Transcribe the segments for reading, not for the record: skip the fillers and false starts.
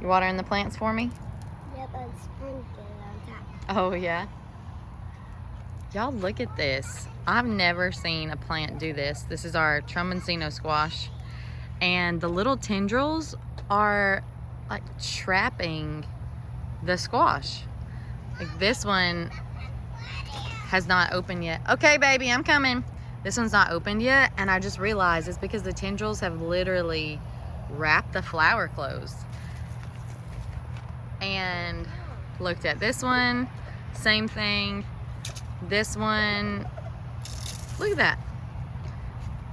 You watering the plants for me? Yep, I'm sprinkling on top. Oh, yeah. Y'all look at this. I've never seen a plant do this. This is our Tromboncino squash. And the little tendrils are like trapping the squash. Like this one has not opened yet. Okay, baby, I'm coming. This one's not opened yet, and I just realized it's because the tendrils have literally wrapped the flower closed. And looked at this one, same thing. This one, look at that.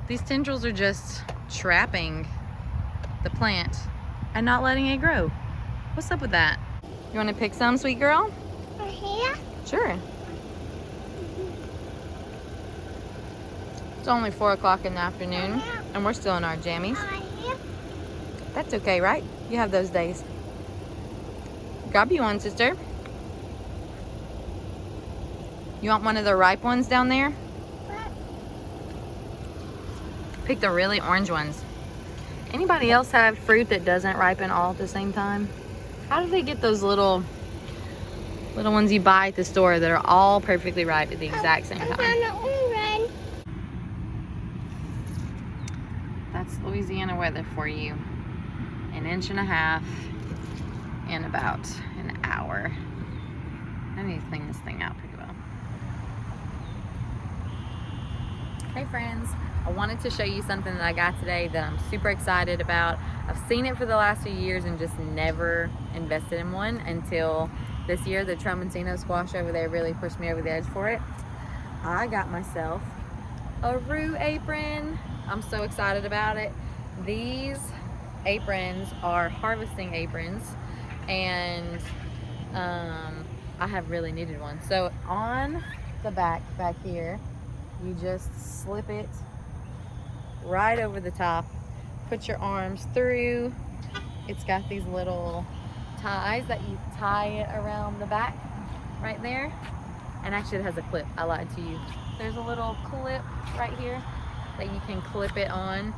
These tendrils are just trapping the plant and not letting it grow. What's up with that? You want to pick some, sweet girl? Right here? Sure. It's only 4 o'clock in the afternoon, and we're still in our jammies. Right here? That's okay, right? You have those days. Grab you one, sister. You want one of the ripe ones down there? What? Pick the really orange ones. Anybody else have fruit that doesn't ripen all at the same time? How do they get those little ones you buy at the store that are all perfectly ripe at the exact same I time? found an orange. That's Louisiana weather for you. 1.5 inches in about an hour. I need to clean this thing out pretty well. Hey friends, I wanted to show you something that I got today that I'm super excited about. I've seen it for the last few years and just never invested in one until this year. The Tromboncino squash over there really pushed me over the edge for it. I got myself a Roo apron. I'm so excited about it. These aprons are harvesting aprons, and I have really needed one. So on the back here, you just slip it right over the top, put your arms through. It's got these little ties that you tie it around the back right there. And actually it has a clip. I lied to you. There's a little clip right here that you can clip it on.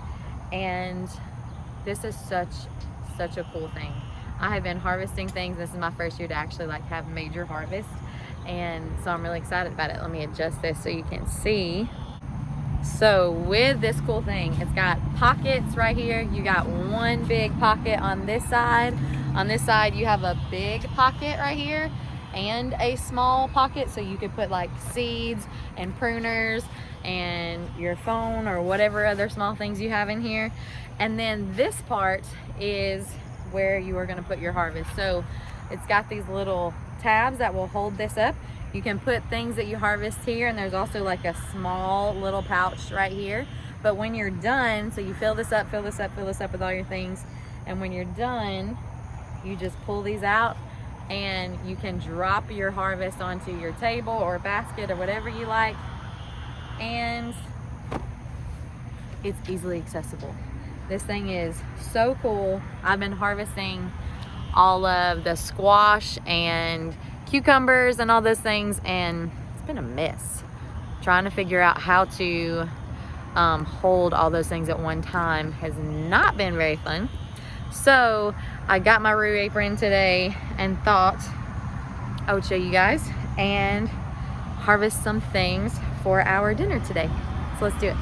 And this is such a cool thing. I have been harvesting things. This is my first year to actually like have major harvest. And so I'm really excited about it. Let me adjust this so you can see. So with this cool thing, it's got pockets right here. You got one big pocket on this side. On this side, you have a big pocket right here and a small pocket, so you could put like seeds and pruners and your phone or whatever other small things you have in here. And then this part is where you are gonna put your harvest. So it's got these little tabs that will hold this up. You can put things that you harvest here, and there's also like a small little pouch right here. But when you're done, so you fill this up with all your things, and when you're done, you just pull these out and you can drop your harvest onto your table or basket or whatever you like, and it's easily accessible. This thing is so cool. I've been harvesting all of the squash and cucumbers and all those things, and it's been a mess trying to figure out how to hold all those things at one time. Has not been very fun. So I got my Roo apron today and thought I would show you guys and harvest some things for our dinner today. So let's do it.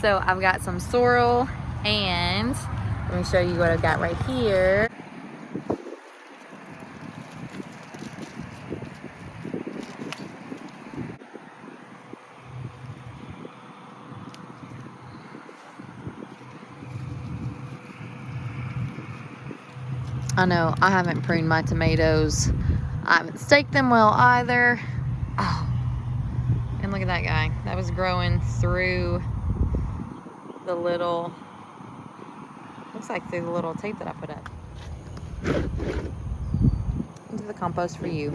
So I've got some sorrel, and let me show you what I've got right here. I know I haven't pruned my tomatoes I haven't staked them well either. Oh, and look at that guy. That was growing through the little, looks like through the little tape that I put up. Into the compost for you.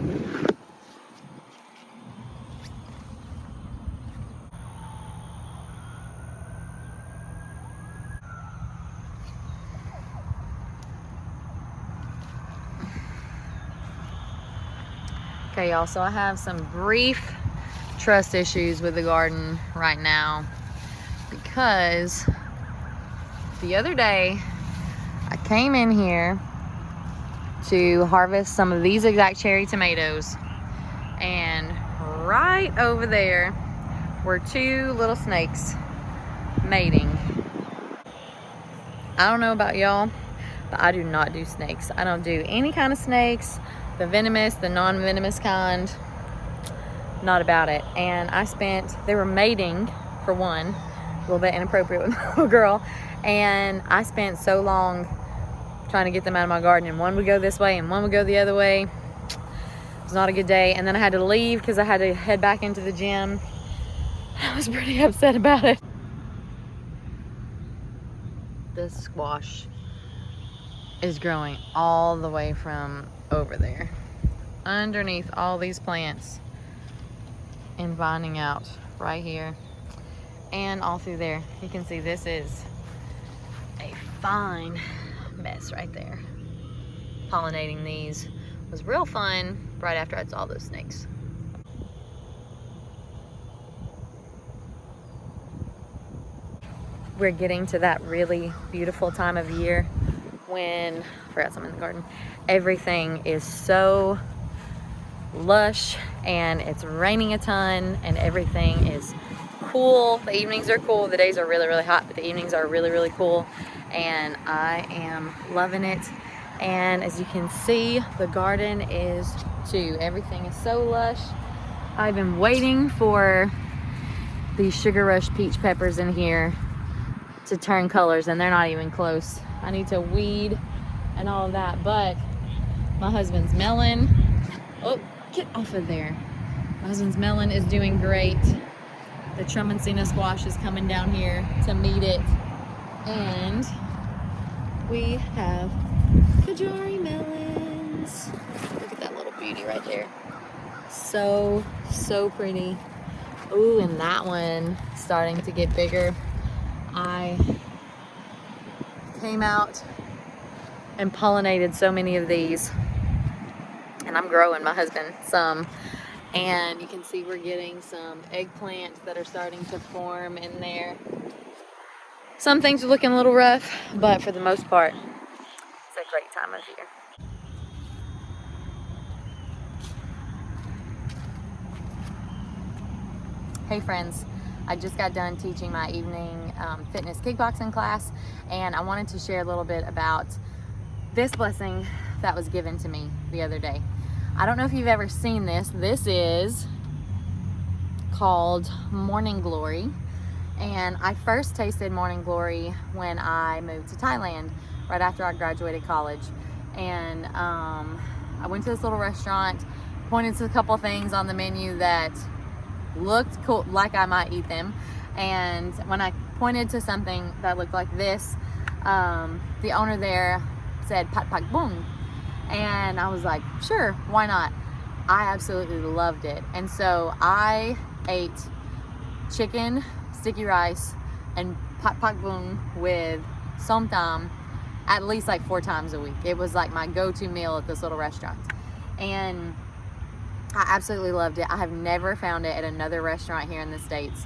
Okay, y'all, so I have some brief trust issues with the garden right now because the other day I came in here to harvest some of these exact cherry tomatoes, and right over there were two little snakes mating. I don't know about y'all, but I do not do snakes. I don't do any kind of snakes, the venomous, the non-venomous kind, not about it. And they were mating for one, a little bit inappropriate with my little girl, and I spent so long trying to get them out of my garden, and one would go this way and one would go the other way. It was not a good day, and then I had to leave because I had to head back into the gym. I was pretty upset about it. This squash is growing all the way from over there, underneath all these plants, and vining out right here and all through there. You can see this is a fine mess right there. Pollinating these was real fun right after I saw those snakes. We're getting to that really beautiful time of year when, I forgot something in the garden, everything is so lush and it's raining a ton and everything is cool. The evenings are cool. The days are really, really hot, but the evenings are really, really cool. And I am loving it. And as you can see, the garden is too. Everything is so lush. I've been waiting for these Sugar Rush peach peppers in here to turn colors, and they're not even close. I need to weed and all of that, but my husband's melon, oh, get off of there. My husband's melon is doing great. The Tromboncino squash is coming down here to meet it, and we have Kajari melons. Look at that little beauty right there. So pretty. Ooh, and that one starting to get bigger. I came out and pollinated so many of these, and I'm growing my husband some, and you can see we're getting some eggplants that are starting to form in there. Some things are looking a little rough, but for the most part, it's a great time of year. Hey friends, I just got done teaching my evening fitness kickboxing class, and I wanted to share a little bit about this blessing that was given to me the other day. I don't know if you've ever seen this. This is called Morning Glory, and I first tasted Morning Glory when I moved to Thailand right after I graduated college. And I went to this little restaurant, pointed to a couple things on the menu that looked cool, like I might eat them, and when I pointed to something that looked like this, the owner there said pat pak boom, and I was like, sure, why not? I absolutely loved it. And so I ate chicken, sticky rice, and pat pak boom with som tam at least like 4 times a week. It was like my go-to meal at this little restaurant, and I absolutely loved it. I have never found it at another restaurant here in the States.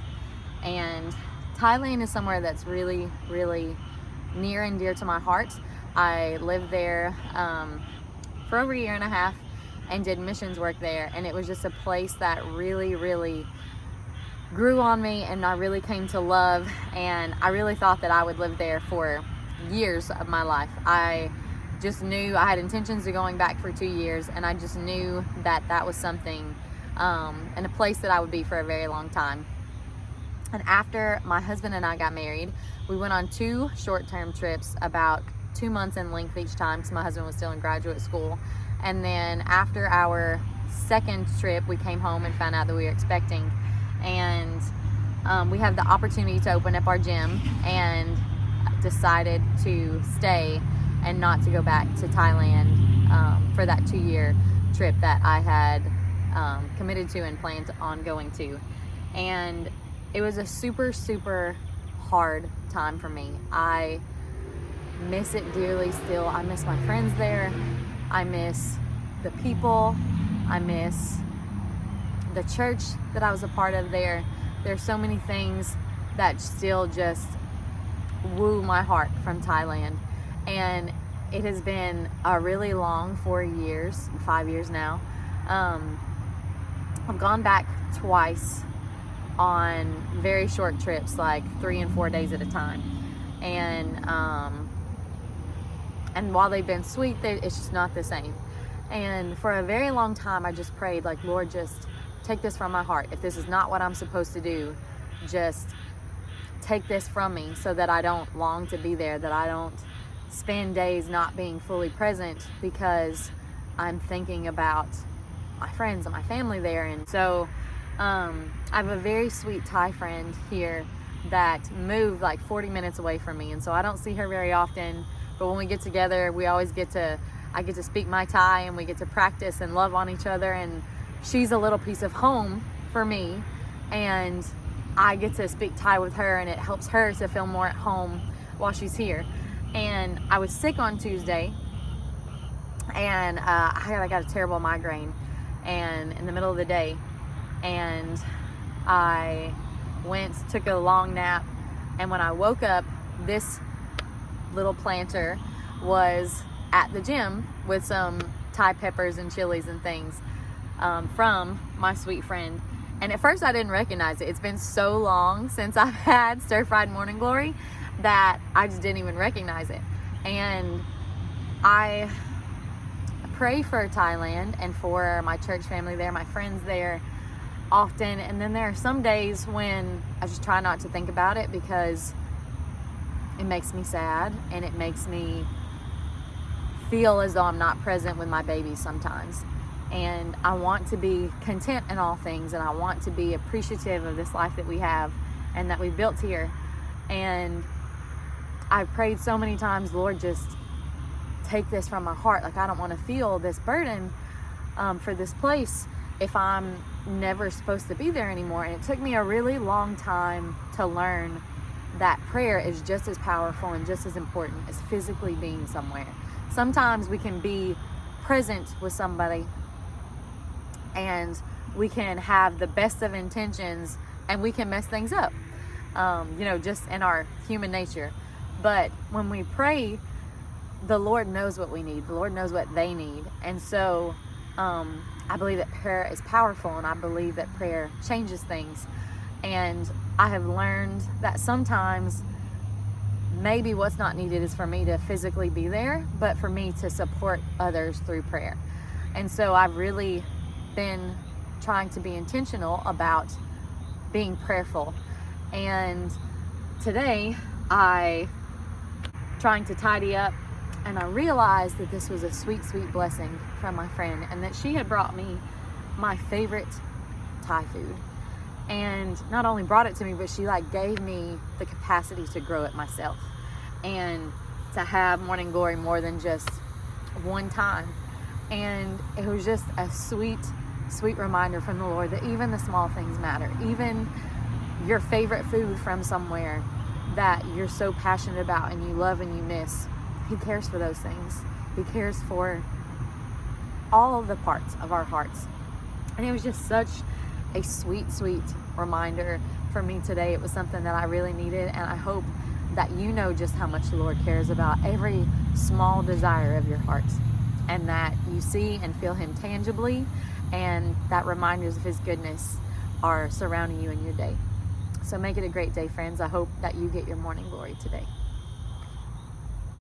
And Thailand is somewhere that's really, really near and dear to my heart. I lived there for over 1.5 years and did missions work there. And it was just a place that really, really grew on me, and I really came to love. And I really thought that I would live there for years of my life. I just knew I had intentions of going back for 2 years, and I just knew that that was something and a place that I would be for a very long time. And after my husband and I got married, we went on 2 short-term trips, about 2 months in length each time, because my husband was still in graduate school. And then after our second trip, we came home and found out that we were expecting. And we had the opportunity to open up our gym and decided to stay and not to go back to Thailand for that 2-year trip that I had committed to and planned on going to. And it was a super, super hard time for me. I miss it dearly still. I miss my friends there. I miss the people. I miss the church that I was a part of there. There's so many things that still just woo my heart from Thailand. And it has been a really long 4 years, 5 years now. I've gone back twice on very short trips, like 3 and 4 days at a time. And while they've been sweet, it's just not the same. And for a very long time, I just prayed, like, Lord, just take this from my heart. If this is not what I'm supposed to do, just take this from me so that I don't long to be there, that I don't spend days not being fully present because I'm thinking about my friends and my family there. And so I have a very sweet Thai friend here that moved like 40 minutes away from me, and so I don't see her very often. But when we get together, I get to speak my Thai, and we get to practice and love on each other. And she's a little piece of home for me, and I get to speak Thai with her, and it helps her to feel more at home while she's here. And I was sick on Tuesday, and I got a terrible migraine, and in the middle of the day, and I took a long nap, and when I woke up, this little planter was at the gym with some Thai peppers and chilies and things from my sweet friend. And at first I didn't recognize it. It's been so long since I've had stir-fried morning glory that I just didn't even recognize it. And I pray for Thailand and for my church family there, my friends there often. And then there are some days when I just try not to think about it because it makes me sad, and it makes me feel as though I'm not present with my babies sometimes. And I want to be content in all things, and I want to be appreciative of this life that we have and that we built here. And I prayed so many times, Lord, just take this from my heart. Like, I don't want to feel this burden for this place if I'm never supposed to be there anymore. And it took me a really long time to learn that prayer is just as powerful and just as important as physically being somewhere. Sometimes we can be present with somebody and we can have the best of intentions and we can mess things up, just in our human nature. But when we pray, the Lord knows what we need. The Lord knows what they need. And so I believe that prayer is powerful, and I believe that prayer changes things. And I have learned that sometimes maybe what's not needed is for me to physically be there, but for me to support others through prayer. And so I've really been trying to be intentional about being prayerful. And today I trying to tidy up, and I realized that this was a sweet, sweet blessing from my friend, and that she had brought me my favorite Thai food. And not only brought it to me, but she gave me the capacity to grow it myself and to have morning glory more than just one time. And it was just a sweet, sweet reminder from the Lord that even the small things matter. Even your favorite food from somewhere that you're so passionate about and you love and you miss, He cares for those things. He cares for all of the parts of our hearts. And it was just such a sweet, sweet reminder for me today. It was something that I really needed, and I hope that you know just how much the Lord cares about every small desire of your hearts, and that you see and feel Him tangibly, and that reminders of His goodness are surrounding you in your day. So make it a great day, friends. I hope that you get your morning glory today.